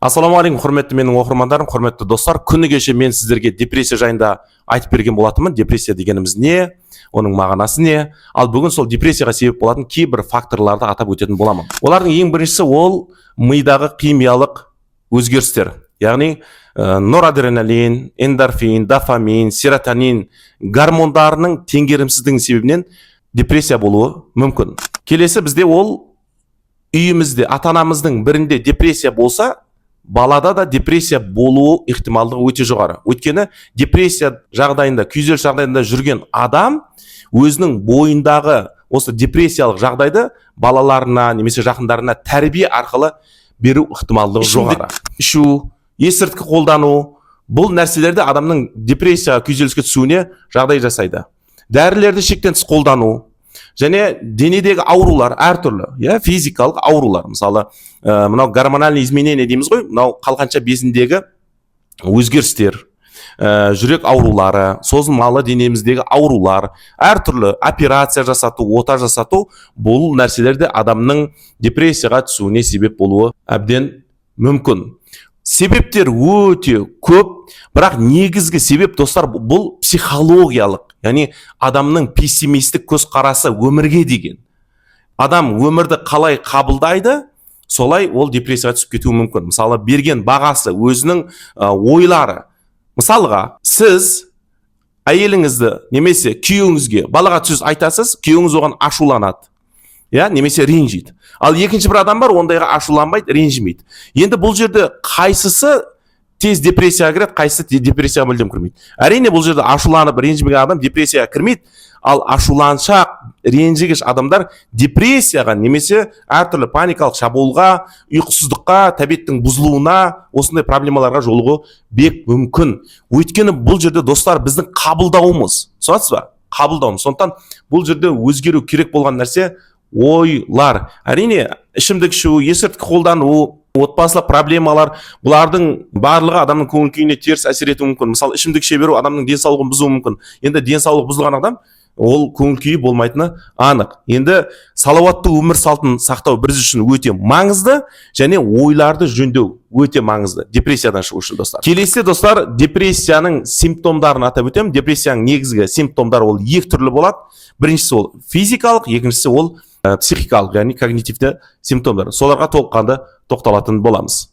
Ассалаумағалейкум, құрметті менің оқырмандарым, құрметті достар. Күні кеше мен сіздерге депрессия жайында айтып берген болатынмын. Депрессия дегеніміз не, оның мағынасы не? Ал бүгін сол депрессияға себеп болатын кейбір факторларды атап өтетін боламын. Олардың ең біріншісі ол мидағы химиялық өзгерістер. Яғни норадреналин, эндорфин, дофамин, серотонин гормондарының теңгерімсіздігінің себебінен депрессия болуы мүмкін. Келесі бізде ол үйімізде, ата-анамыздың бірінде депрессия болса, балада да депрессия болуы ықтималдығы өте жоғары. Өйткені депрессия жағдайында, күйзеліс жағдайында жүрген адам өзінің бойындағы осы депрессиялық жағдайды балаларына немесе жақындарына тәрбие арқылы беру ықтималдығы жоғары. Ішу, есірткі қолдану, бұл нәрселерде адамның депрессия, күйзеліске түсуіне жағдай жасайды. Дәрілерді шектен тыс қолдану және денедегі аурулар әртүрлі, физикалық аурулар, мысалы мынау гормональный изменение дейміз ғой, мынау қалқанша безіндегі өзгерістер, жүрек аурулары, созылмалы денеміздегі аурулар, әртүрлі операция жасату, ота жасату, бұл нәрселерде адамның депрессияға түсуіне себеп болуы әбден мүмкін. Себептер өте көп, бірақ негізгі себеп, достар, бұл психологиялық, яғни адамның пессимистік көзқарасы өмірге деген. Адам өмірді қалай қабылдайды, солай ол депрессияға түсіп кетуі мүмкін. Мысалы, берген бағасы, өзінің ойлары. Мысалға, сіз әйеліңізді немесе күйеуіңізге балаға сөз айтасыз, күйеуіңіз оған ашуланады, немесе ренжиді. Ал екінші бір адам бар, ондайға ашуланбайды, ренжімейді. Енді бұл жерде қайсысы тез депрессияға кіреді, қайсысы депрессияға мүлдем кірмейді? Әрине бұл жерде ашуланып ренжімеген адам депрессияға кірмейді, ал ашуланшақ, ренжігіш адамдар депрессияға немесе әртүрлі паникалық шабуылға, ұйқысыздыққа, тәбеттің бұзылуына, осындай проблемаларға жолығуы бек мүмкін. Өйткені бұл жерде, достар, біздің қабылдауымыз, түсінесіз ба? Қабылдауымыз. Сондықтан бұл жерде өзгеру керек болған нәрсе ойлар. Әрине, ішімдік ішу, есірткі қолдану, отбасылық проблемалар, бұлардың барлығы адамның көңіл күйіне теріс әсер етуі мүмкін. Мысалы, ішімдік іше беру адамның денсаулығын бұзуы мүмкін. Енді денсаулығы бұзылған адам, ол көңіл күйі болмайтыны анық. Енді салауатты өмір салтын сақтау біз үшін өте маңызды, және ойларды жөндеу өте маңызды депрессиядан шығу үшін, достар. Келесі, достар, депрессияның симптомдарын атап өтемін. Депрессияның негізгі симптомдары ол екі түрлі болады. Біріншісі ол физикалық, екіншісі ол психикалық, яғни когнитивті симптомдар. Соларға толыққанды тоқталатын боламыз.